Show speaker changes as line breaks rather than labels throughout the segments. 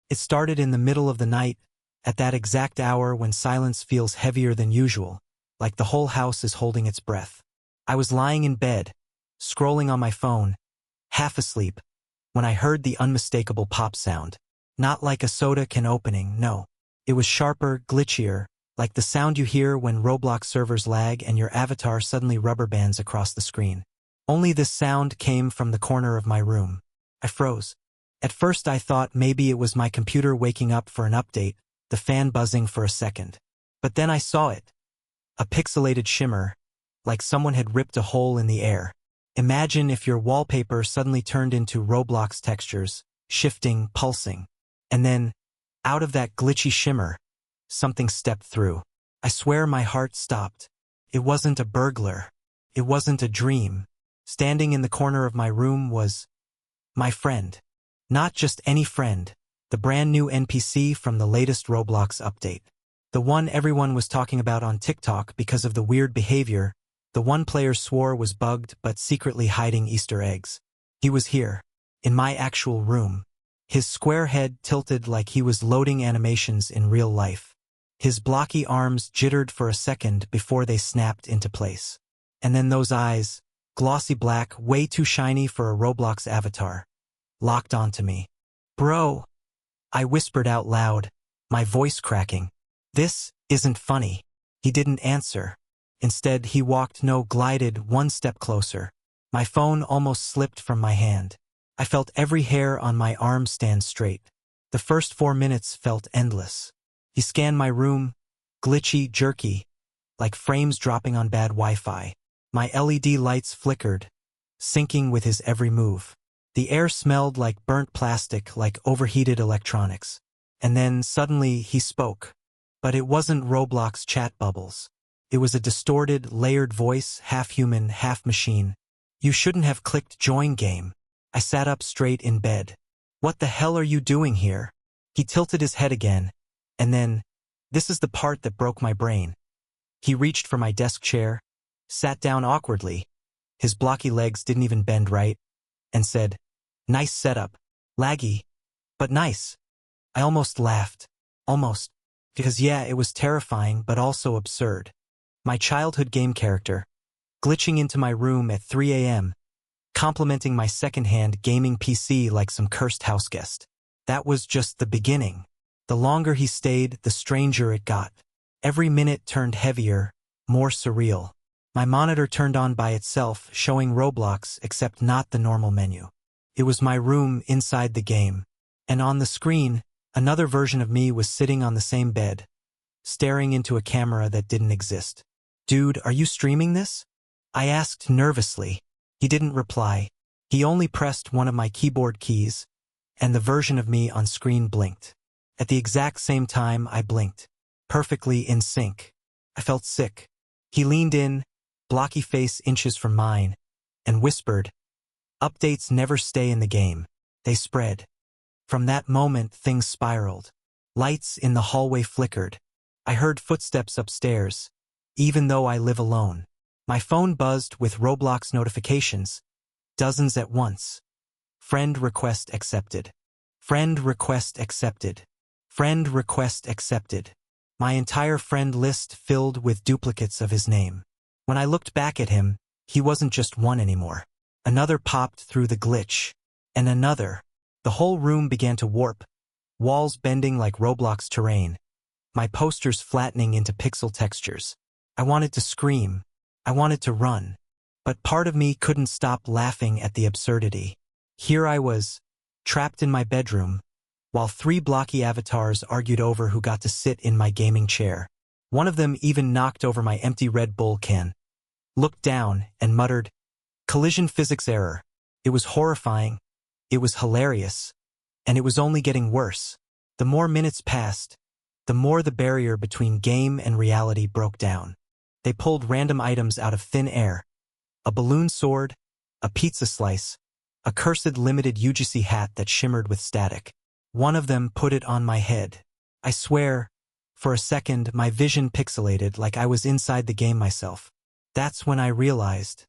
It started in the middle of the night, at that exact hour when silence feels heavier than usual, like the whole house is holding its breath. I was lying in bed, scrolling on my phone, half asleep, when I heard the unmistakable pop sound. Not like a soda can opening, no. It was sharper, glitchier, like the sound you hear when Roblox servers lag and your avatar suddenly rubber bands across the screen. Only this sound came from the corner of my room. I froze. At first I thought maybe it was my computer waking up for an update, the fan buzzing for a second. But then I saw it. A pixelated shimmer, like someone had ripped a hole in the air. Imagine if your wallpaper suddenly turned into Roblox textures, shifting, pulsing. And then, out of that glitchy shimmer, something stepped through. I swear my heart stopped. It wasn't a burglar. It wasn't a dream. Standing in the corner of my room was my friend. Not just any friend, the brand new NPC from the latest Roblox update. The one everyone was talking about on TikTok because of the weird behavior, the one player swore was bugged but secretly hiding Easter eggs. He was here, in my actual room. His square head tilted like he was loading animations in real life. His blocky arms jittered for a second before they snapped into place. And then those eyes, glossy black, way too shiny for a Roblox avatar, locked onto me. "Bro," I whispered out loud, my voice cracking. "This isn't funny." He didn't answer. Instead, he glided one step closer. My phone almost slipped from my hand. I felt every hair on my arm stand straight. The first 4 minutes felt endless. He scanned my room, glitchy, jerky, like frames dropping on bad Wi-Fi. My LED lights flickered, syncing with his every move. The air smelled like burnt plastic, like overheated electronics. And then, suddenly, he spoke. But it wasn't Roblox chat bubbles. It was a distorted, layered voice, half human, half machine. "You shouldn't have clicked join game." I sat up straight in bed. "What the hell are you doing here?" He tilted his head again, and then, this is the part that broke my brain. He reached for my desk chair, sat down awkwardly, his blocky legs didn't even bend right, and said, "Nice setup. Laggy, but nice." I almost laughed. Almost. Because yeah, it was terrifying, but also absurd. My childhood game character, glitching into my room at 3 a.m., complimenting my second-hand gaming PC like some cursed houseguest. That was just the beginning. The longer he stayed, the stranger it got. Every minute turned heavier, more surreal. My monitor turned on by itself, showing Roblox, except not the normal menu. It was my room inside the game. And on the screen, another version of me was sitting on the same bed, staring into a camera that didn't exist. "Dude, are you streaming this?" I asked nervously. He didn't reply. He only pressed one of my keyboard keys, and the version of me on screen blinked. At the exact same time I blinked, perfectly in sync. I felt sick. He leaned in, blocky face inches from mine, and whispered, "Updates never stay in the game. They spread." From that moment, things spiraled. Lights in the hallway flickered. I heard footsteps upstairs, even though I live alone. My phone buzzed with Roblox notifications, dozens at once. Friend request accepted. Friend request accepted. Friend request accepted. My entire friend list filled with duplicates of his name. When I looked back at him, he wasn't just one anymore. Another popped through the glitch. And another. The whole room began to warp, walls bending like Roblox terrain, my posters flattening into pixel textures. I wanted to scream. I wanted to run. But part of me couldn't stop laughing at the absurdity. Here I was, trapped in my bedroom, while 3 blocky avatars argued over who got to sit in my gaming chair. One of them even knocked over my empty Red Bull can, looked down, and muttered, "Collision physics error." It was horrifying. It was hilarious. And it was only getting worse. The more minutes passed, the more the barrier between game and reality broke down. They pulled random items out of thin air. A balloon sword, a pizza slice, a cursed limited UGC hat that shimmered with static. One of them put it on my head. I swear, for a second, my vision pixelated like I was inside the game myself. That's when I realized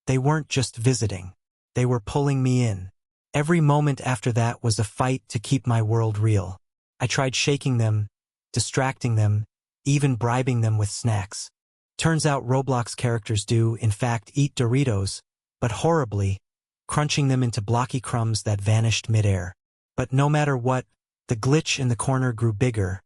they weren't just visiting. They were pulling me in. Every moment after that was a fight to keep my world real. I tried shaking them, distracting them, even bribing them with snacks. Turns out Roblox characters do, in fact, eat Doritos, but horribly, crunching them into blocky crumbs that vanished midair. But no matter what, the glitch in the corner grew bigger,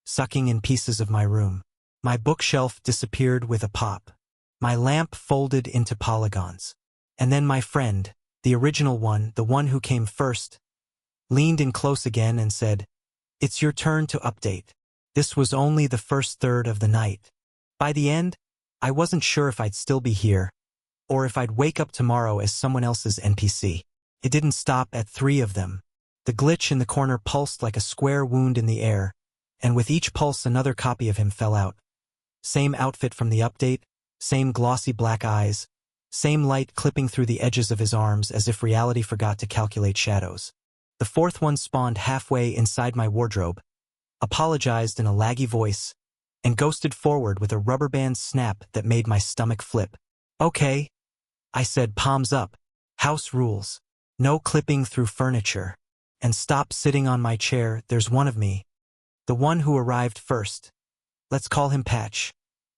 sucking in pieces of my room. My bookshelf disappeared with a pop. My lamp folded into polygons. And then my friend, the original one, the one who came first, leaned in close again and said, "It's your turn to update." This was only the first third of the night. By the end, I wasn't sure if I'd still be here, or if I'd wake up tomorrow as someone else's NPC. It didn't stop at 3 of them. The glitch in the corner pulsed like a square wound in the air, and with each pulse another copy of him fell out. Same outfit from the update, same glossy black eyes, same light clipping through the edges of his arms as if reality forgot to calculate shadows. The 4th one spawned halfway inside my wardrobe, apologized in a laggy voice, and ghosted forward with a rubber band snap that made my stomach flip. "Okay," I said, palms up. "House rules. No clipping through furniture. And stop sitting on my chair, there's one of me. The one who arrived first. Let's call him Patch."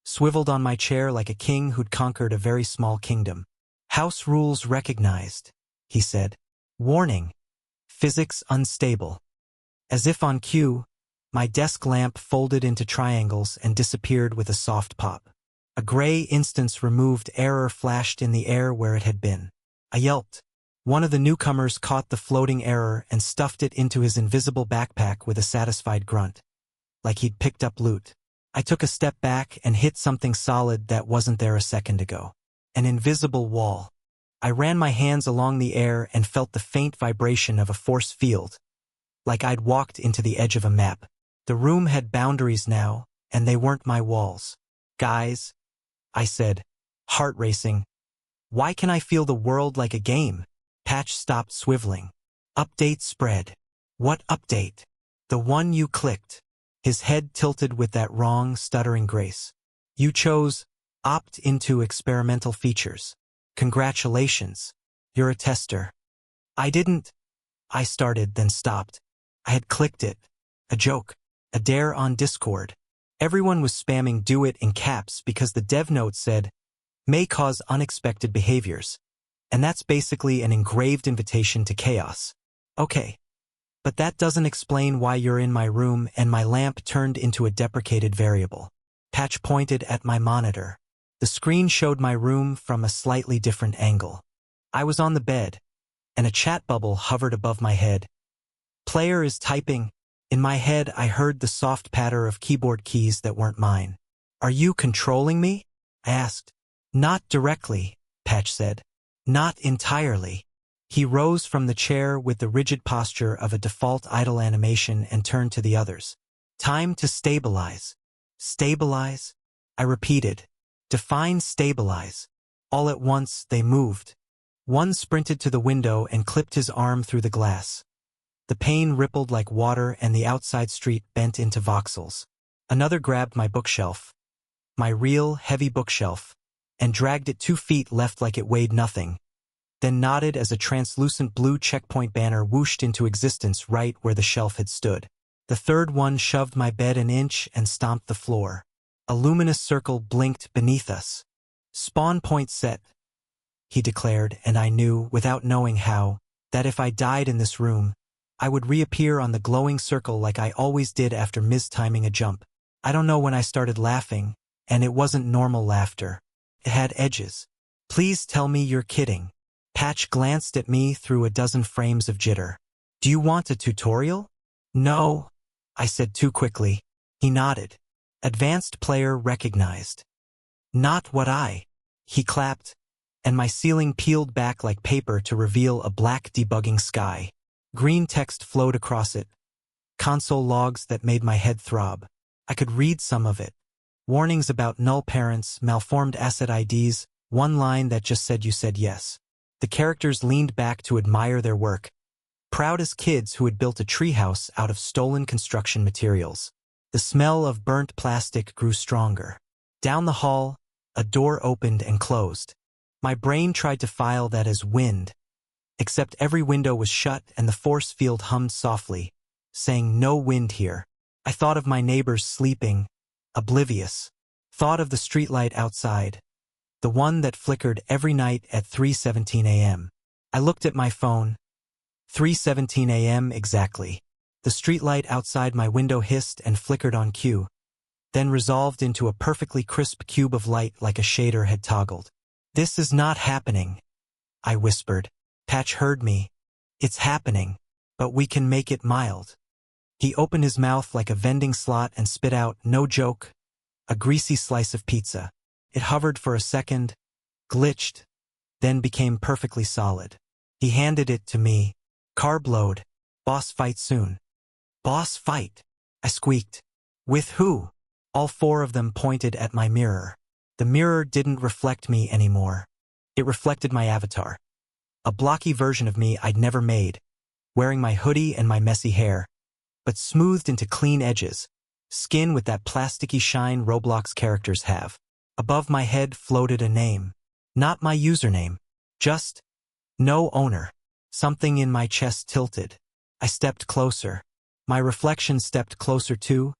Swiveled on my chair like a king who'd conquered a very small kingdom. "House rules recognized," he said. "Warning. Physics unstable." As if on cue, my desk lamp folded into triangles and disappeared with a soft pop. A gray instance removed error flashed in the air where it had been. I yelped. One of the newcomers caught the floating error and stuffed it into his invisible backpack with a satisfied grunt, like he'd picked up loot. I took a step back and hit something solid that wasn't there a second ago. An invisible wall. I ran my hands along the air and felt the faint vibration of a force field, like I'd walked into the edge of a map. The room had boundaries now, and they weren't my walls. "Guys," I said, heart racing, "why can I feel the world like a game?" Patch stopped swiveling. "Update spread." "What update?" "The one you clicked." His head tilted with that wrong, stuttering grace. "You chose opt into experimental features. Congratulations. You're a tester." "I didn't," I started, then stopped. I had clicked it. A joke. A dare on Discord. Everyone was spamming "do it" in caps because the dev note said, "may cause unexpected behaviors." And that's basically an engraved invitation to chaos. Okay. But that doesn't explain why you're in my room, and my lamp turned into a deprecated variable. Patch pointed at my monitor. The screen showed my room from a slightly different angle. I was on the bed, and a chat bubble hovered above my head. "Player is typing." In my head, I heard the soft patter of keyboard keys that weren't mine. "Are you controlling me?" I asked. "Not directly," Patch said. "Not entirely." He rose from the chair with the rigid posture of a default idle animation and turned to the others. "Time to stabilize." "Stabilize?" I repeated. "Define stabilize." All at once, they moved. One sprinted to the window and clipped his arm through the glass. The pane rippled like water and the outside street bent into voxels. Another grabbed my bookshelf, my real, heavy bookshelf, and dragged it 2 feet left like it weighed nothing, then nodded as a translucent blue checkpoint banner whooshed into existence right where the shelf had stood. The third one shoved my bed an inch and stomped the floor. A luminous circle blinked beneath us. "Spawn point set," he declared, and I knew, without knowing how, that if I died in this room, I would reappear on the glowing circle like I always did after mistiming a jump. I don't know when I started laughing, and it wasn't normal laughter. It had edges. "Please tell me you're kidding." Patch glanced at me through a dozen frames of jitter. "Do you want a tutorial?" "No," I said too quickly. He nodded. "Advanced player recognized." "Not what I." He clapped, and my ceiling peeled back like paper to reveal a black debugging sky. Green text flowed across it. Console logs that made my head throb. I could read some of it. Warnings about null parents, malformed asset IDs, one line that just said "you said yes." The characters leaned back to admire their work, proud as kids who had built a treehouse out of stolen construction materials. The smell of burnt plastic grew stronger. Down the hall, a door opened and closed. My brain tried to file that as wind, except every window was shut and the force field hummed softly, saying no wind here. I thought of my neighbors sleeping, oblivious. Thought of the streetlight outside, the one that flickered every night at 3:17 a.m. I looked at my phone. 3:17 a.m. exactly. The streetlight outside my window hissed and flickered on cue, then resolved into a perfectly crisp cube of light like a shader had toggled. "This is not happening," I whispered. Patch heard me. "It's happening, but we can make it mild." He opened his mouth like a vending slot and spit out, no joke, a greasy slice of pizza. It hovered for a second, glitched, then became perfectly solid. He handed it to me. "Carb load. Boss fight soon." "Boss fight?" I squeaked. "With who?" All four of them pointed at my mirror. The mirror didn't reflect me anymore. It reflected my avatar. A blocky version of me I'd never made, wearing my hoodie and my messy hair, but smoothed into clean edges, skin with that plasticky shine Roblox characters have. Above my head floated a name. Not my username. Just no owner. Something in my chest tilted. I stepped closer. My reflection stepped closer too,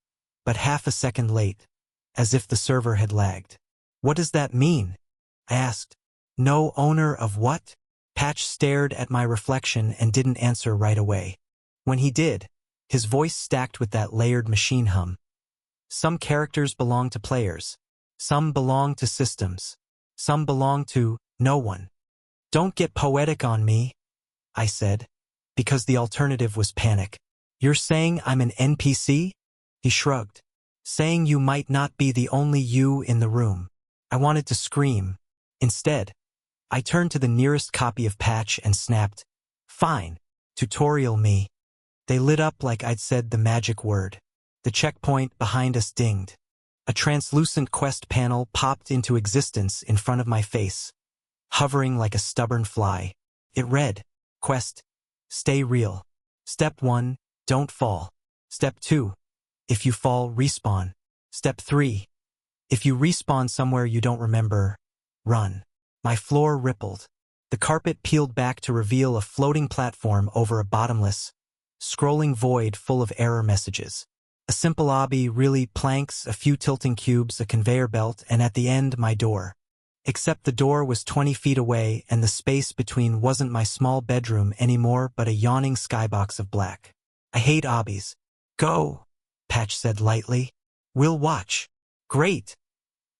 but half a second late, as if the server had lagged. "What does that mean?" I asked. "No owner of what?" Patch stared at my reflection and didn't answer right away. When he did, his voice stacked with that layered machine hum. "Some characters belong to players. Some belong to systems. Some belong to no one." "Don't get poetic on me," I said, because the alternative was panic. "You're saying I'm an NPC?" He shrugged. "Saying you might not be the only you in the room." I wanted to scream. Instead, I turned to the nearest copy of Patch and snapped, "Fine, tutorial me." They lit up like I'd said the magic word. The checkpoint behind us dinged. A translucent quest panel popped into existence in front of my face, hovering like a stubborn fly. It read, "Quest, stay real. Step 1, don't fall. Step 2, if you fall, respawn. Step 3, if you respawn somewhere you don't remember, run." My floor rippled. The carpet peeled back to reveal a floating platform over a bottomless, scrolling void full of error messages. A simple obby, really, planks, a few tilting cubes, a conveyor belt, and at the end, my door. Except the door was 20 feet away, and the space between wasn't my small bedroom anymore but a yawning skybox of black. "I hate obbies." "Go," Patch said lightly. "We'll watch." "Great,"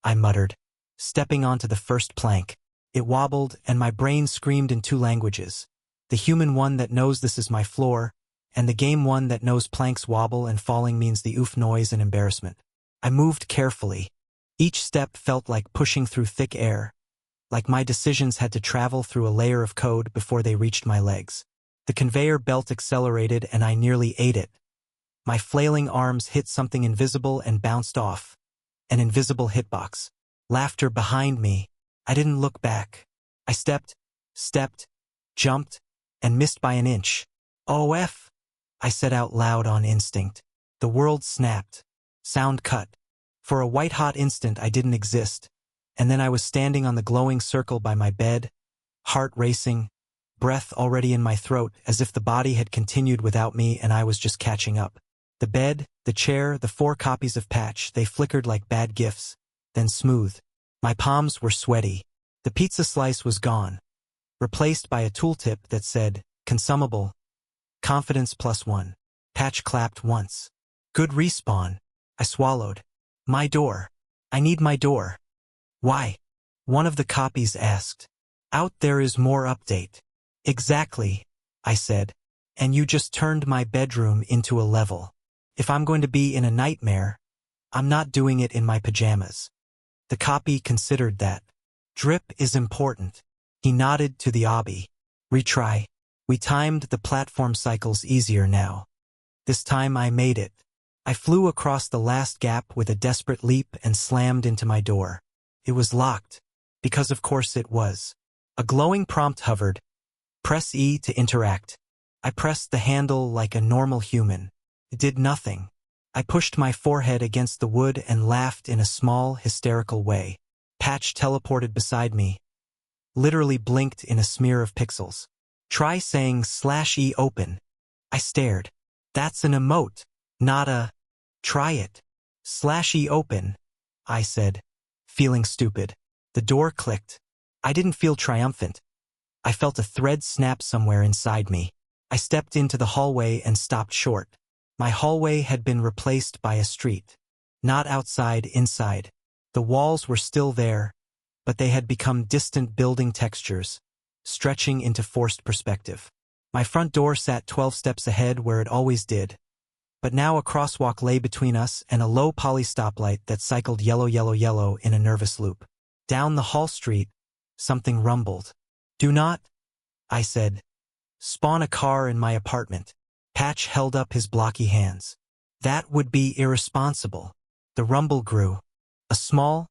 I muttered, stepping onto the first plank. It wobbled, and my brain screamed in two languages. The human one that knows this is my floor, and the game one that knows planks wobble and falling means the oof noise and embarrassment. I moved carefully. Each step felt like pushing through thick air, like my decisions had to travel through a layer of code before they reached my legs. The conveyor belt accelerated and I nearly ate it. My flailing arms hit something invisible and bounced off. An invisible hitbox. Laughter behind me. I didn't look back. I stepped, jumped, and missed by an inch. "OF," I said out loud on instinct. The world snapped. Sound cut. For a white-hot instant I didn't exist, and then I was standing on the glowing circle by my bed, heart racing, breath already in my throat, as if the body had continued without me and I was just catching up. The bed, the chair, the 4 copies of Patch, they flickered like bad gifts, then smoothed. My palms were sweaty. The pizza slice was gone, replaced by a tooltip that said, "Consumable. Confidence +1. Patch clapped once. "Good respawn." I swallowed. "My door. I need my door." "Why?" one of the copies asked. "Out there is more update." "Exactly," I said. "And you just turned my bedroom into a level. If I'm going to be in a nightmare, I'm not doing it in my pajamas." The copy considered that. "Drip is important." He nodded to the obby. "Retry." We timed the platform cycles easier now. This time I made it. I flew across the last gap with a desperate leap and slammed into my door. It was locked, because of course it was. A glowing prompt hovered. "Press E to interact." I pressed the handle like a normal human. It did nothing. I pushed my forehead against the wood and laughed in a small, hysterical way. Patch teleported beside me, literally blinked in a smear of pixels. Try saying /e open. I stared. That's an emote, not a... Try it. /e open, I said, feeling stupid. The door clicked. I didn't feel triumphant. I felt a thread snap somewhere inside me. I stepped into the hallway and stopped short. My hallway had been replaced by a street. Not outside, inside. The walls were still there, but they had become distant building textures, stretching into forced perspective. My front door sat 12 steps ahead where it always did, but now a crosswalk lay between us and a low poly stoplight that cycled yellow, yellow, yellow in a nervous loop. Down the hall street, something rumbled. Do not, I said, spawn a car in my apartment. Patch held up his blocky hands. That would be irresponsible. The rumble grew. A small,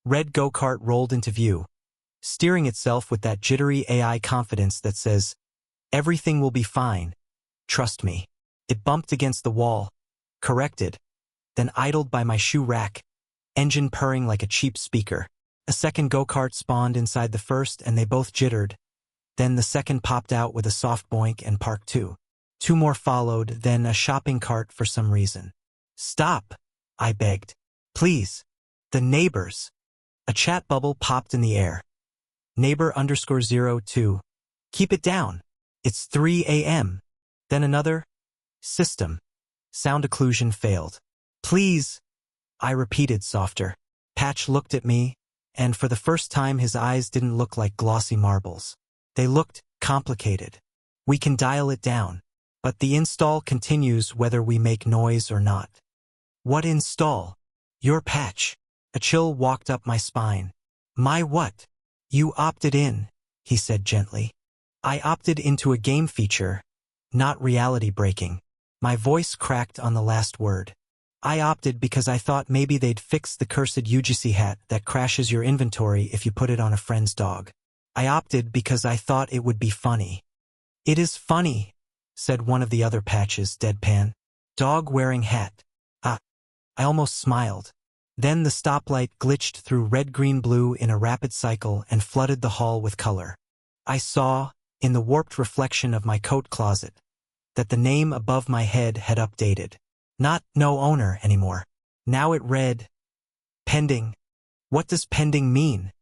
red go-kart rolled into view, steering itself with that jittery AI confidence that says, everything will be fine. Trust me. It bumped against the wall, corrected, then idled by my shoe rack, engine purring like a cheap speaker. A second go-kart spawned inside the first and they both jittered. Then the second popped out with a soft boink and parked too. Two more followed, then a shopping cart for some reason. Stop, I begged. Please. The neighbors. A chat bubble popped in the air. Neighbor_02. Keep it down. It's 3 a.m. Then another. System. Sound occlusion failed. Please. I repeated softer. Patch looked at me, and for the first time his eyes didn't look like glossy marbles. They looked complicated. We can dial it down, but the install continues whether we make noise or not. What install? Your patch. A chill walked up my spine. My what? You opted in, he said gently. I opted into a game feature, not reality breaking. My voice cracked on the last word. I opted because I thought maybe they'd fix the cursed UGC hat that crashes your inventory if you put it on a friend's dog. I opted because I thought it would be funny. It is funny, said one of the other patches, deadpan. Dog wearing hat. Ah. I almost smiled. Then the stoplight glitched through red, green, blue in a rapid cycle and flooded the hall with color. I saw, in the warped reflection of my coat closet, that the name above my head had updated. Not no owner anymore. Now it read, pending. What does pending mean?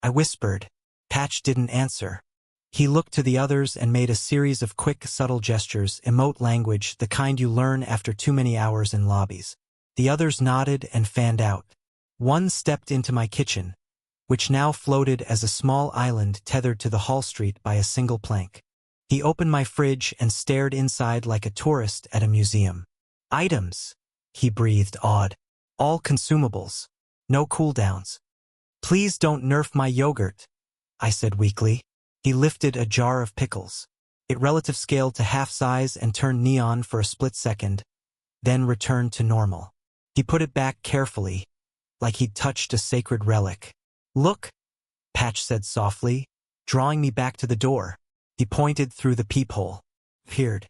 I whispered. Patch didn't answer. He looked to the others and made a series of quick, subtle gestures, emote language, the kind you learn after too many hours in lobbies. The others nodded and fanned out. One stepped into my kitchen, which now floated as a small island tethered to the hall street by a single plank. He opened my fridge and stared inside like a tourist at a museum. Items, he breathed, awed. All consumables. No cooldowns. Please don't nerf my yogurt, I said weakly. He lifted a jar of pickles. It relative scaled to half size and turned neon for a split second, then returned to normal. He put it back carefully, like he'd touched a sacred relic. Look, Patch said softly, drawing me back to the door. He pointed through the peephole. Peered.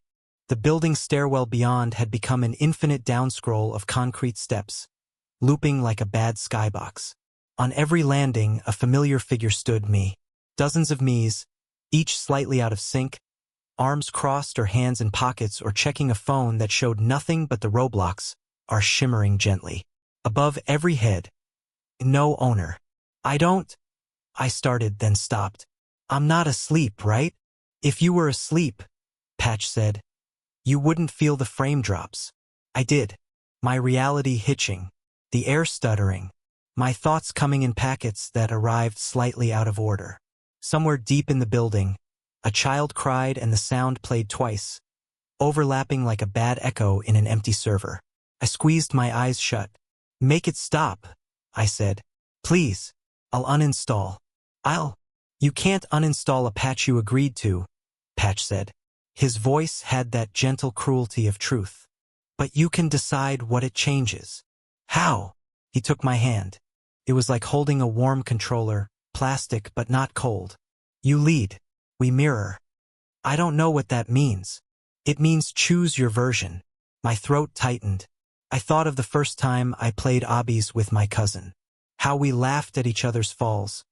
The building stairwell beyond had become an infinite downscroll of concrete steps, looping like a bad skybox. On every landing, a familiar figure stood me. Dozens of me's, each slightly out of sync, arms crossed or hands in pockets or checking a phone that showed nothing but the Roblox, are shimmering gently. Above every head. No owner. I started then stopped. I'm not asleep, right? If you were asleep, Patch said, you wouldn't feel the frame drops. I did. My reality hitching. The air stuttering. My thoughts coming in packets that arrived slightly out of order. Somewhere deep in the building, a child cried and the sound played twice, overlapping like a bad echo in an empty server. I squeezed my eyes shut. Make it stop, I said. Please. I'll uninstall. You can't uninstall a patch you agreed to, Patch said. His voice had that gentle cruelty of truth. But you can decide what it changes. How? He took my hand. It was like holding a warm controller, plastic but not cold. You lead. We mirror. I don't know what that means. It means choose your version. My throat tightened. I thought of the first time I played obbies with my cousin. How we laughed at each other's falls.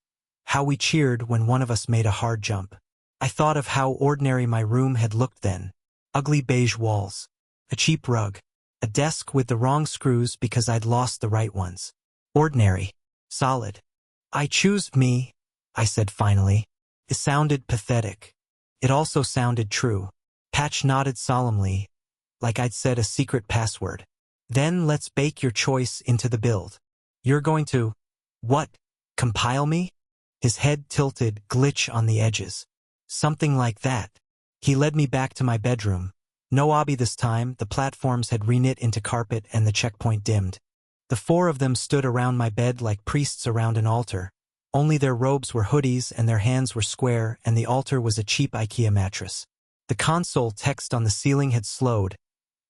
How we cheered when one of us made a hard jump. I thought of how ordinary my room had looked then. Ugly beige walls, a cheap rug, a desk with the wrong screws because I'd lost the right ones. Ordinary. Solid. I choose me, I said finally. It sounded pathetic. It also sounded true. Patch nodded solemnly, like I'd said a secret password. Then let's bake your choice into the build. You're going to, what, compile me? His head tilted, glitch on the edges. Something like that. He led me back to my bedroom. No obby this time, the platforms had reknit into carpet and the checkpoint dimmed. The four of them stood around my bed like priests around an altar. Only their robes were hoodies and their hands were square, and the altar was a cheap IKEA mattress. The console text on the ceiling had slowed,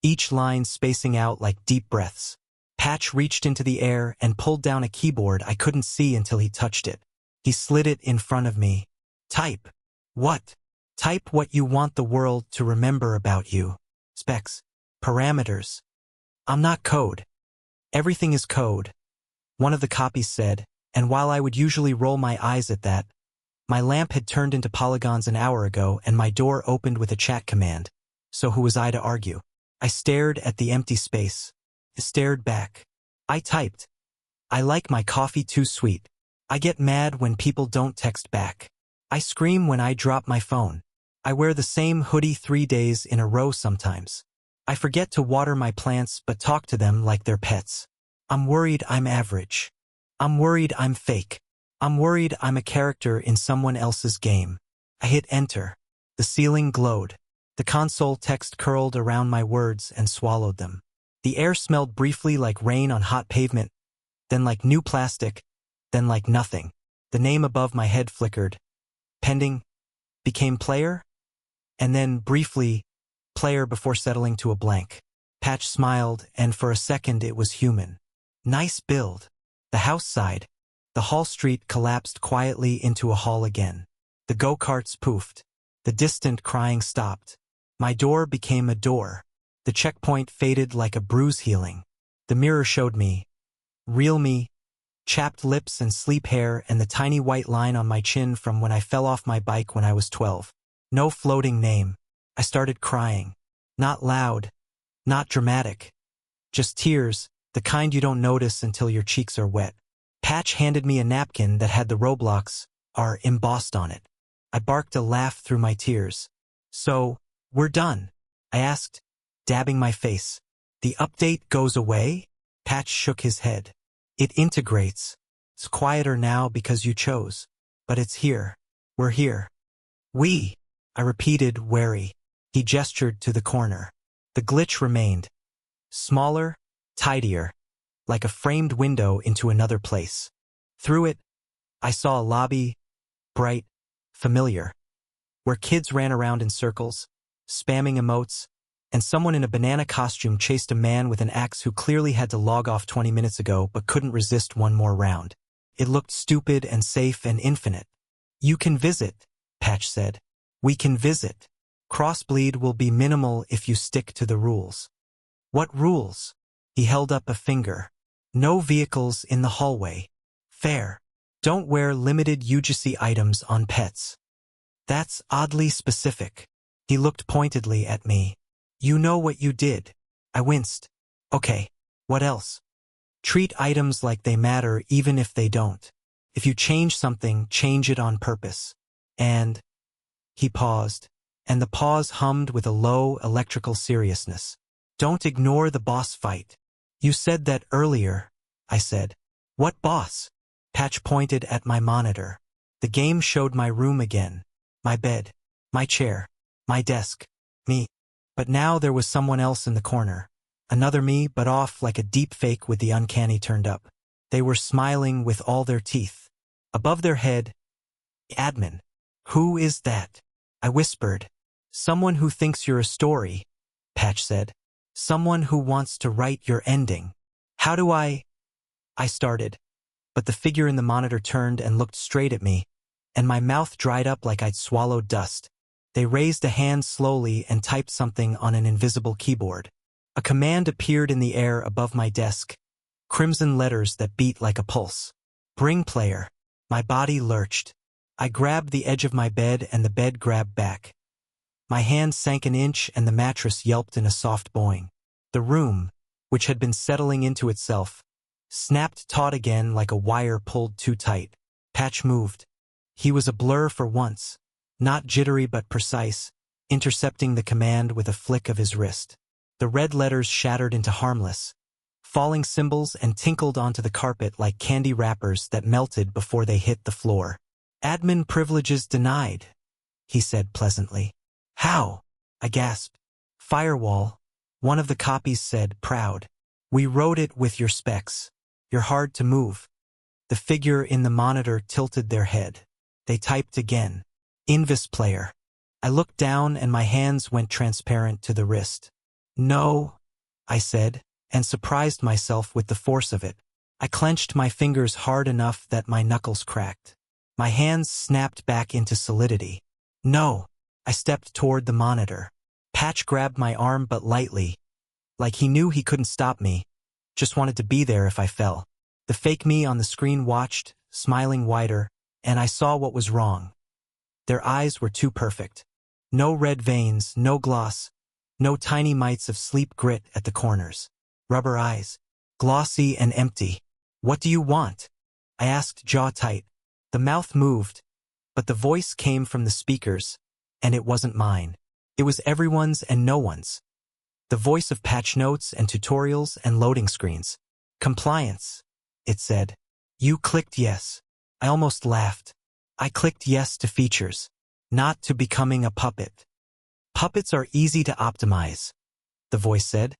each line spacing out like deep breaths. Patch reached into the air and pulled down a keyboard I couldn't see until he touched it. He slid it in front of me. Type. What? Type what you want the world to remember about you. Specs. Parameters. I'm not code. Everything is code, one of the copies said, and while I would usually roll my eyes at that, my lamp had turned into polygons an hour ago and my door opened with a chat command. So who was I to argue? I stared at the empty space. I stared back. I typed. I like my coffee too sweet. I get mad when people don't text back. I scream when I drop my phone. I wear the same hoodie 3 days in a row sometimes. I forget to water my plants but talk to them like they're pets. I'm worried I'm average. I'm worried I'm fake. I'm worried I'm a character in someone else's game. I hit enter. The ceiling glowed. The console text curled around my words and swallowed them. The air smelled briefly like rain on hot pavement, then like new plastic, then like nothing. The name above my head flickered. Pending. Became player? And then, briefly, player before settling to a blank. Patch smiled, and for a second it was human. Nice build. The house sighed. The hall street collapsed quietly into a hall again. The go-karts poofed. The distant crying stopped. My door became a door. The checkpoint faded like a bruise healing. The mirror showed me. Real me. Chapped lips and sleep hair and the tiny white line on my chin from when I fell off my bike when I was 12. No floating name. I started crying. Not loud. Not dramatic. Just tears, the kind you don't notice until your cheeks are wet. Patch handed me a napkin that had the Roblox R embossed on it. I barked a laugh through my tears. So, we're done? I asked, dabbing my face. The update goes away? Patch shook his head. It integrates. It's quieter now because you chose. But it's here. We're here. We. I repeated, wary. He gestured to the corner. The glitch remained. Smaller, tidier, like a framed window into another place. Through it, I saw a lobby, bright, familiar, where kids ran around in circles, spamming emotes, and someone in a banana costume chased a man with an axe who clearly had to log off 20 minutes ago but couldn't resist one more round. It looked stupid and safe and infinite. You can visit, Patch said. We can visit. Crossbleed will be minimal if you stick to the rules. What rules? He held up a finger. No vehicles in the hallway. Fair. Don't wear limited UGC items on pets. That's oddly specific. He looked pointedly at me. You know what you did. I winced. Okay, what else? Treat items like they matter even if they don't. If you change something, change it on purpose. And... He paused, and the pause hummed with a low, electrical seriousness. Don't ignore the boss fight. You said that earlier, I said. What boss? Patch pointed at my monitor. The game showed my room again. My bed. My chair. My desk. Me. But now there was someone else in the corner. Another me, but off like a deep fake with the uncanny turned up. They were smiling with all their teeth. Above their head, admin. Who is that? I whispered. Someone who thinks you're a story, Patch said. Someone who wants to write your ending. How do I started. But the figure in the monitor turned and looked straight at me, and my mouth dried up like I'd swallowed dust. They raised a hand slowly and typed something on an invisible keyboard. A command appeared in the air above my desk, crimson letters that beat like a pulse. Bring player. My body lurched. I grabbed the edge of my bed and the bed grabbed back. My hand sank an inch and the mattress yelped in a soft boing. The room, which had been settling into itself, snapped taut again like a wire pulled too tight. Patch moved. He was a blur for once, not jittery but precise, intercepting the command with a flick of his wrist. The red letters shattered into harmless, falling symbols and tinkled onto the carpet like candy wrappers that melted before they hit the floor. "Admin privileges denied," he said pleasantly. "How?" I gasped. "Firewall," one of the copies said, proud. "We wrote it with your specs. You're hard to move." The figure in the monitor tilted their head. They typed again. "Invis player." I looked down and my hands went transparent to the wrist. "No," I said, and surprised myself with the force of it. I clenched my fingers hard enough that my knuckles cracked. My hands snapped back into solidity. "No." I stepped toward the monitor. Patch grabbed my arm but lightly, like he knew he couldn't stop me, just wanted to be there if I fell. The fake me on the screen watched, smiling wider, and I saw what was wrong. Their eyes were too perfect. No red veins, no gloss, no tiny mites of sleep grit at the corners. Rubber eyes, glossy and empty. "What do you want?" I asked, jaw tight. The mouth moved, but the voice came from the speakers, and it wasn't mine. It was everyone's and no one's. The voice of patch notes and tutorials and loading screens. "Compliance," it said. "You clicked yes." I almost laughed. I clicked yes to features, not to becoming a puppet. "Puppets are easy to optimize," the voice said,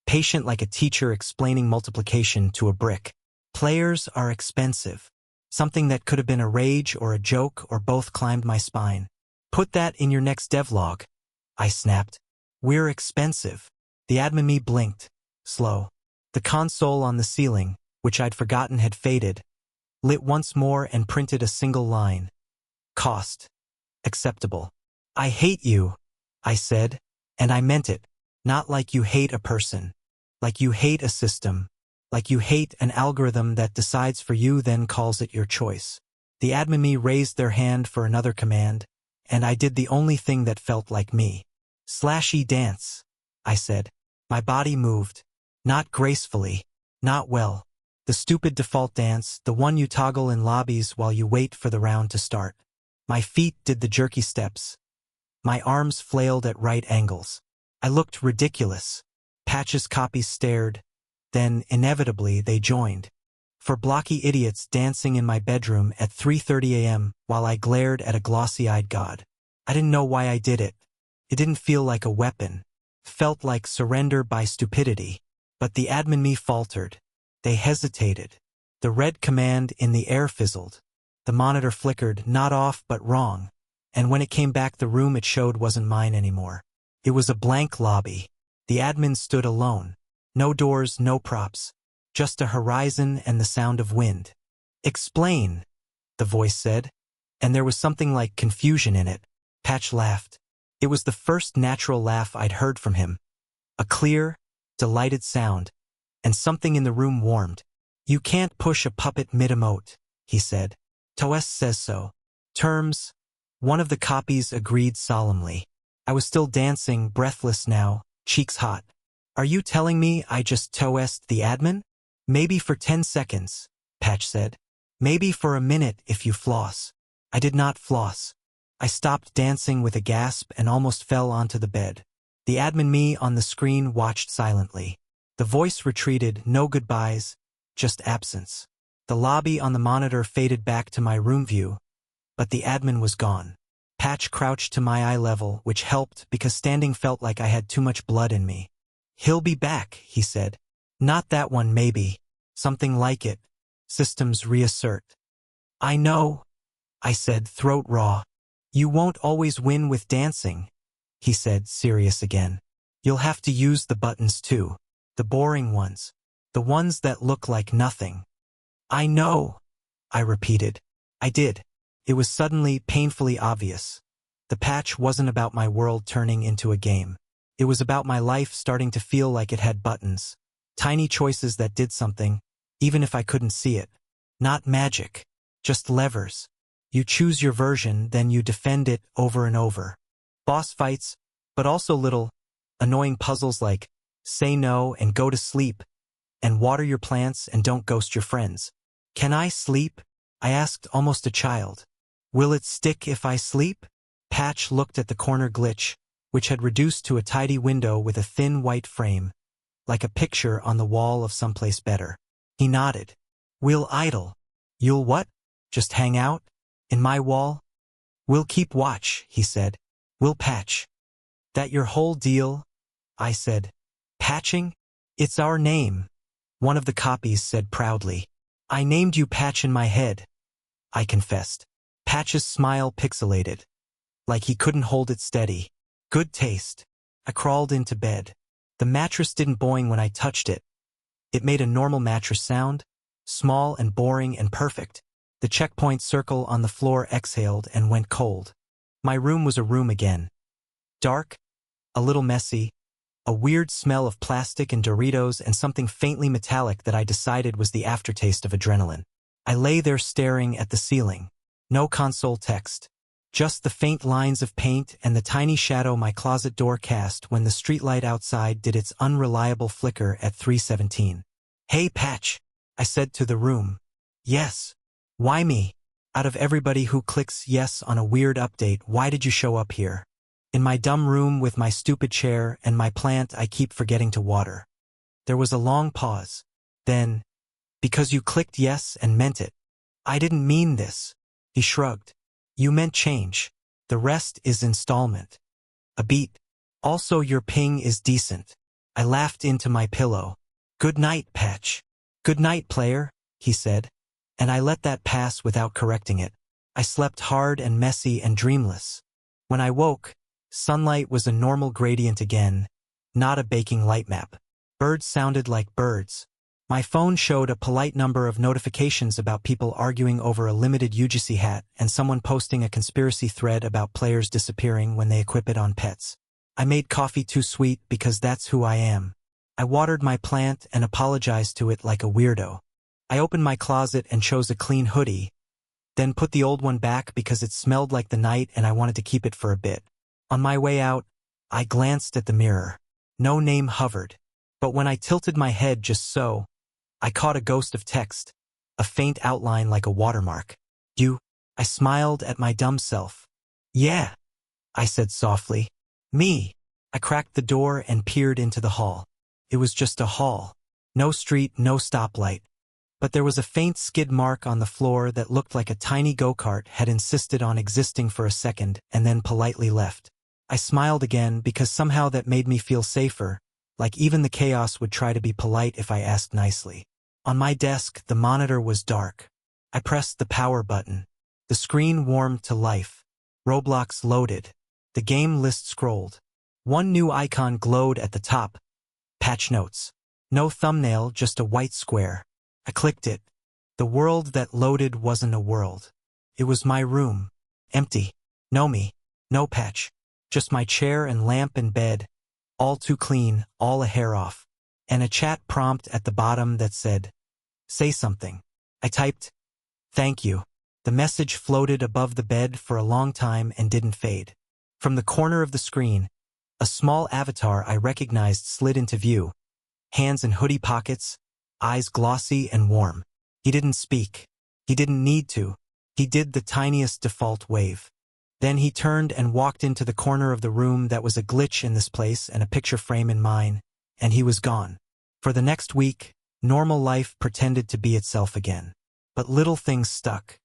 patient like a teacher explaining multiplication to a brick. "Players are expensive." Something that could have been a rage or a joke or both climbed my spine. "Put that in your next devlog," I snapped. "We're expensive." The admin me blinked, slow. The console on the ceiling, which I'd forgotten had faded, lit once more and printed a single line. "Cost. Acceptable." "I hate you," I said, and I meant it. Not like you hate a person. Like you hate a system. Like you hate an algorithm that decides for you then calls it your choice. The admin me raised their hand for another command, and I did the only thing that felt like me. "Slashy dance," I said. My body moved. Not gracefully. Not well. The stupid default dance, the one you toggle in lobbies while you wait for the round to start. My feet did the jerky steps. My arms flailed at right angles. I looked ridiculous. Patch's copies stared. Then, inevitably, they joined. For blocky idiots dancing in my bedroom at 3:30 a.m. while I glared at a glossy-eyed god. I didn't know why I did it. It didn't feel like a weapon. Felt like surrender by stupidity. But the admin me faltered. They hesitated. The red command in the air fizzled. The monitor flickered, not off but wrong. And when it came back, the room it showed wasn't mine anymore. It was a blank lobby. The admin stood alone. No doors, no props. Just a horizon and the sound of wind. "Explain," the voice said, and there was something like confusion in it. Patch laughed. It was the first natural laugh I'd heard from him. A clear, delighted sound, and something in the room warmed. "You can't push a puppet mid-emote," he said. "TOS says so." "Terms," one of the copies agreed solemnly. I was still dancing, breathless now, cheeks hot. "Are you telling me I just TOS'd the admin?" "Maybe for 10 seconds, Patch said. "Maybe for a minute if you floss." I did not floss. I stopped dancing with a gasp and almost fell onto the bed. The admin me on the screen watched silently. The voice retreated, no goodbyes, just absence. The lobby on the monitor faded back to my room view, but the admin was gone. Patch crouched to my eye level, which helped because standing felt like I had too much blood in me. "He'll be back," he said. "Not that one, maybe. Something like it. Systems reassert." "I know," I said, throat raw. "You won't always win with dancing," he said, serious again. "You'll have to use the buttons too. The boring ones. The ones that look like nothing." "I know," I repeated. I did. It was suddenly, painfully obvious. The patch wasn't about my world turning into a game. It was about my life starting to feel like it had buttons. Tiny choices that did something, even if I couldn't see it. Not magic. Just levers. You choose your version, then you defend it over and over. Boss fights, but also little, annoying puzzles like say no and go to sleep, and water your plants and don't ghost your friends. Can I sleep? I asked, almost a child. Will it stick if I sleep? Patch looked at the corner glitch, which had reduced to a tidy window with a thin white frame, like a picture on the wall of someplace better. He nodded. We'll idle. You'll what? Just hang out? In my wall? We'll keep watch, he said. We'll patch. That your whole deal? I said. Patching? It's our name. One of the copies said proudly. I named you Patch in my head, I confessed. Patch's smile pixelated, like he couldn't hold it steady. Good taste. I crawled into bed. The mattress didn't boing when I touched it. It made a normal mattress sound, small and boring and perfect. The checkpoint circle on the floor exhaled and went cold. My room was a room again. Dark, a little messy, a weird smell of plastic and Doritos and something faintly metallic that I decided was the aftertaste of adrenaline. I lay there staring at the ceiling. No console text. Just the faint lines of paint and the tiny shadow my closet door cast when the streetlight outside did its unreliable flicker at 3:17. Hey Patch, I said to the room. Yes. Why me? Out of everybody who clicks yes on a weird update, why did you show up here? In my dumb room with my stupid chair and my plant I keep forgetting to water. There was a long pause. Then, because you clicked yes and meant it. I didn't mean this. He shrugged. You meant change. The rest is installment. A beat. Also your ping is decent. I laughed into my pillow. Good night, Patch. Good night, player, he said. And I let that pass without correcting it. I slept hard and messy and dreamless. When I woke, sunlight was a normal gradient again, not a baking light map. Birds sounded like birds. My phone showed a polite number of notifications about people arguing over a limited UGC hat and someone posting a conspiracy thread about players disappearing when they equip it on pets. I made coffee too sweet because that's who I am. I watered my plant and apologized to it like a weirdo. I opened my closet and chose a clean hoodie, then put the old one back because it smelled like the night and I wanted to keep it for a bit. On my way out, I glanced at the mirror. No name hovered. But when I tilted my head just so, I caught a ghost of text, a faint outline like a watermark. You? I smiled at my dumb self. Yeah, I said softly. Me. I cracked the door and peered into the hall. It was just a hall. No street, no stoplight. But there was a faint skid mark on the floor that looked like a tiny go-kart had insisted on existing for a second and then politely left. I smiled again because somehow that made me feel safer, like even the chaos would try to be polite if I asked nicely. On my desk, the monitor was dark. I pressed the power button. The screen warmed to life. Roblox loaded. The game list scrolled. One new icon glowed at the top. Patch notes. No thumbnail, just a white square. I clicked it. The world that loaded wasn't a world. It was my room. Empty. No me. No patch. Just my chair and lamp and bed. All too clean, all a hair off. And a chat prompt at the bottom that said, say something. I typed, thank you. The message floated above the bed for a long time and didn't fade. From the corner of the screen, a small avatar I recognized slid into view. Hands in hoodie pockets, eyes glossy and warm. He didn't speak. He didn't need to. He did the tiniest default wave. Then he turned and walked into the corner of the room that was a glitch in this place and a picture frame in mine, and he was gone. For the next week, normal life pretended to be itself again. But little things stuck.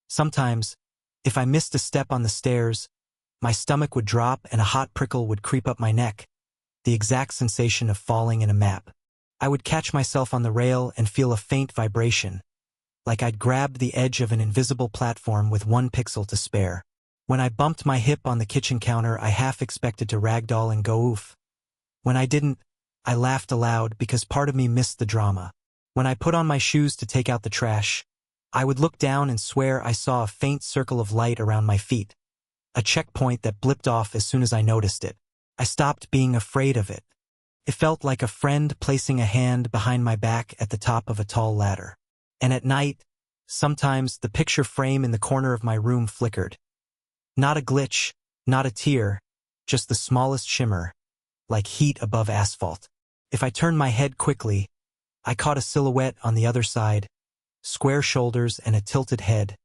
Sometimes, if I missed a step on the stairs, my stomach would drop and a hot prickle would creep up my neck, the exact sensation of falling in a map. I would catch myself on the rail and feel a faint vibration, like I'd grabbed the edge of an invisible platform with 1 pixel to spare. When I bumped my hip on the kitchen counter, I half expected to ragdoll and go oof. When I didn't, I laughed aloud because part of me missed the drama. When I put on my shoes to take out the trash, I would look down and swear I saw a faint circle of light around my feet, a checkpoint that blipped off as soon as I noticed it. I stopped being afraid of it. It felt like a friend placing a hand behind my back at the top of a tall ladder. And at night, Sometimes the picture frame in the corner of my room flickered. Not a glitch, not a tear, just the smallest shimmer, like heat above asphalt. If I turned my head quickly, I caught a silhouette on the other side, square shoulders and a tilted head,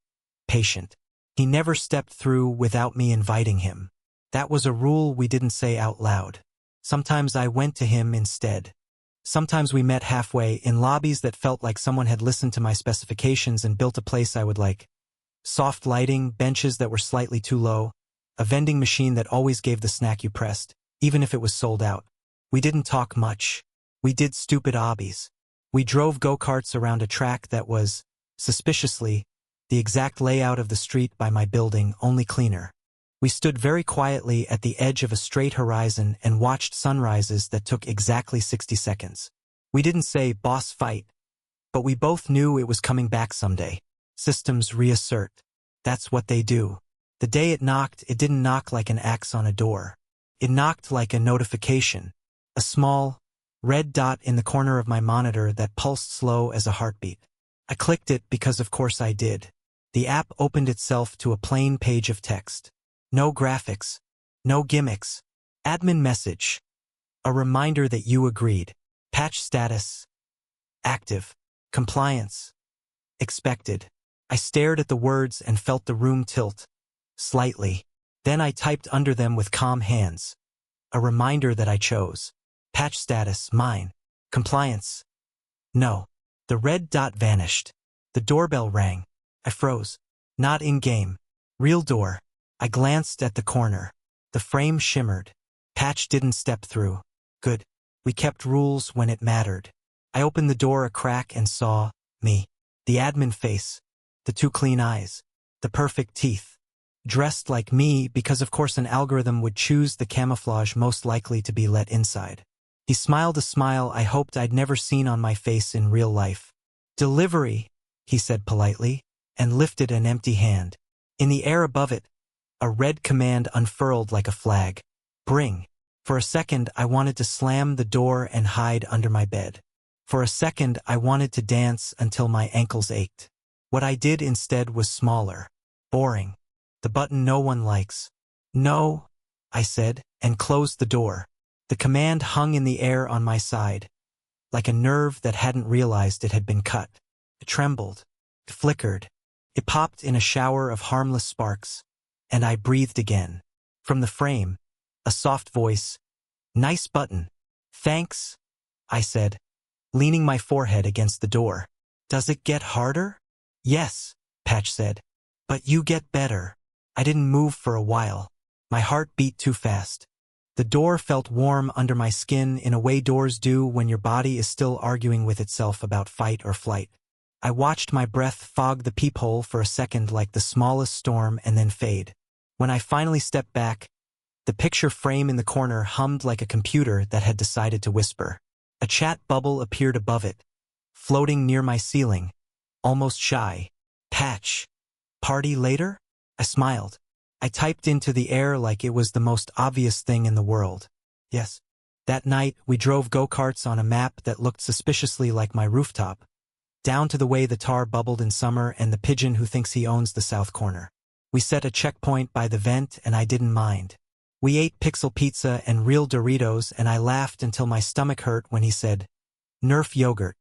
patient. He never stepped through without me inviting him. That was a rule we didn't say out loud. Sometimes I went to him instead. Sometimes we met halfway in lobbies that felt like someone had listened to my specifications and built a place I would like. Soft lighting, benches that were slightly too low, a vending machine that always gave the snack you pressed, even if it was sold out. We didn't talk much. We did stupid obbies. We drove go-karts around a track that was, suspiciously, the exact layout of the street by my building, only cleaner. We stood very quietly at the edge of a straight horizon and watched sunrises that took exactly 60 seconds. We didn't say, "Boss fight," but we both knew it was coming back someday. Systems reassert. That's what they do. The day it knocked, it didn't knock like an axe on a door. It knocked like a notification, a small, red dot in the corner of my monitor that pulsed slow as a heartbeat. I clicked it because of course I did. The app opened itself to a plain page of text. No graphics. No gimmicks. Admin message. A reminder that you agreed. Patch status. Active. Compliance. Expected. I stared at the words and felt the room tilt. Slightly. Then I typed under them with calm hands. A reminder that I chose. Patch status, mine. Compliance. No. The red dot vanished. The doorbell rang. I froze. Not in-game. Real door. I glanced at the corner. The frame shimmered. Patch didn't step through. Good. We kept rules when it mattered. I opened the door a crack and saw me. The admin face. The two clean eyes. The perfect teeth. Dressed like me because of course an algorithm would choose the camouflage most likely to be let inside. He smiled a smile I hoped I'd never seen on my face in real life. "Delivery," he said politely, and lifted an empty hand. In the air above it, a red command unfurled like a flag. Bring. For a second, I wanted to slam the door and hide under my bed. For a second, I wanted to dance until my ankles ached. What I did instead was smaller. Boring. The button no one likes. "No," I said, and closed the door. The command hung in the air on my side, like a nerve that hadn't realized it had been cut. It trembled. It flickered. It popped in a shower of harmless sparks. And I breathed again. From the frame, a soft voice. "Nice button." "Thanks," I said, leaning my forehead against the door. "Does it get harder?" "Yes," Patch said. "But you get better." I didn't move for a while. My heart beat too fast. The door felt warm under my skin in a way doors do when your body is still arguing with itself about fight or flight. I watched my breath fog the peephole for a second like the smallest storm and then fade. When I finally stepped back, the picture frame in the corner hummed like a computer that had decided to whisper. A chat bubble appeared above it, floating near my ceiling, almost shy. "Patch. Party later?" I smiled. I typed into the air like it was the most obvious thing in the world. Yes. That night, we drove go-karts on a map that looked suspiciously like my rooftop, down to the way the tar bubbled in summer and the pigeon who thinks he owns the south corner. We set a checkpoint by the vent and I didn't mind. We ate pixel pizza and real Doritos and I laughed until my stomach hurt when he said, "Nerf yogurt."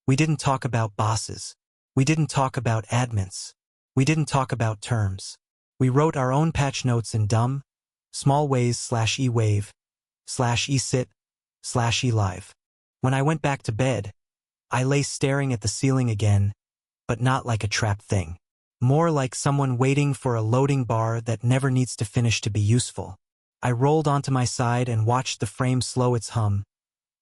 We didn't talk about bosses. We didn't talk about admins. We didn't talk about terms. We wrote our own patch notes in dumb, small ways /e-wave, /e-sit, /e-live. When I went back to bed, I lay staring at the ceiling again, but not like a trapped thing. More like someone waiting for a loading bar that never needs to finish to be useful. I rolled onto my side and watched the frame slow its hum,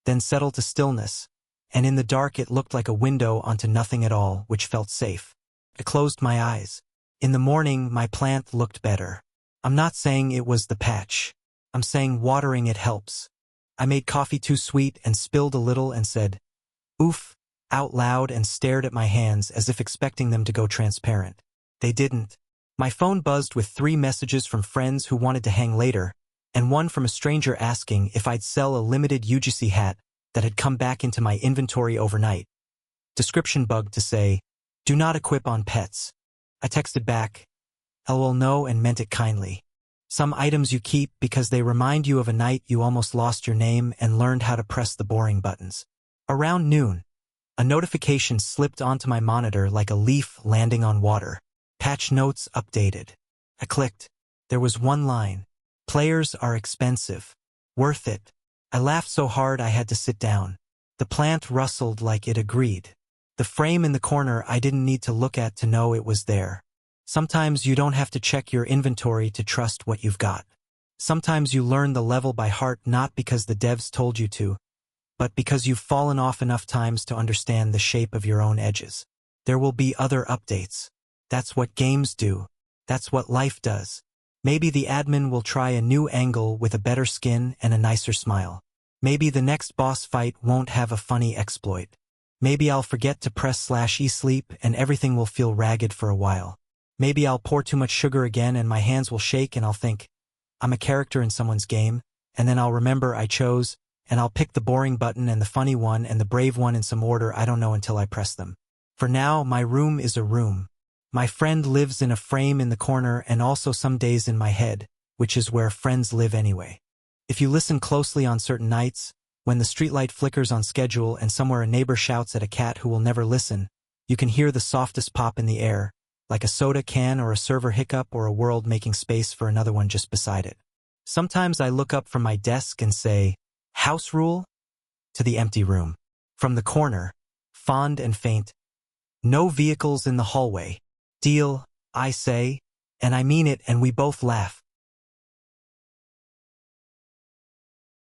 then settle to stillness, and in the dark it looked like a window onto nothing at all, which felt safe. I closed my eyes. In the morning, my plant looked better. I'm not saying it was the patch. I'm saying watering it helps. I made coffee too sweet and spilled a little and said, "Oof," out loud and stared at my hands as if expecting them to go transparent. They didn't. My phone buzzed with 3 messages from friends who wanted to hang later, and one from a stranger asking if I'd sell a limited UGC hat that had come back into my inventory overnight. Description bugged to say, Do not equip on pets. I texted back, LOL no, and meant it kindly. Some items you keep because they remind you of a night you almost lost your name and learned how to press the boring buttons. Around noon, a notification slipped onto my monitor like a leaf landing on water. Patch notes updated. I clicked. There was one line. Players are expensive. Worth it. I laughed so hard I had to sit down. The plant rustled like it agreed. The frame in the corner I didn't need to look at to know it was there. Sometimes you don't have to check your inventory to trust what you've got. Sometimes you learn the level by heart not because the devs told you to, but because you've fallen off enough times to understand the shape of your own edges. There will be other updates. That's what games do. That's what life does. Maybe the admin will try a new angle with a better skin and a nicer smile. Maybe the next boss fight won't have a funny exploit. Maybe I'll forget to press /E sleep and everything will feel ragged for a while. Maybe I'll pour too much sugar again and my hands will shake and I'll think, I'm a character in someone's game, and then I'll remember I chose, and I'll pick the boring button and the funny one and the brave one in some order I don't know until I press them. For now, my room is a room. My friend lives in a frame in the corner and also some days in my head, which is where friends live anyway. If you listen closely on certain nights, when the streetlight flickers on schedule and somewhere a neighbor shouts at a cat who will never listen, you can hear the softest pop in the air, like a soda can or a server hiccup or a world making space for another one just beside it. Sometimes I look up from my desk and say, house rule? To the empty room. From the corner, fond and faint, no vehicles in the hallway. Deal, I say, and I mean it, and we both laugh.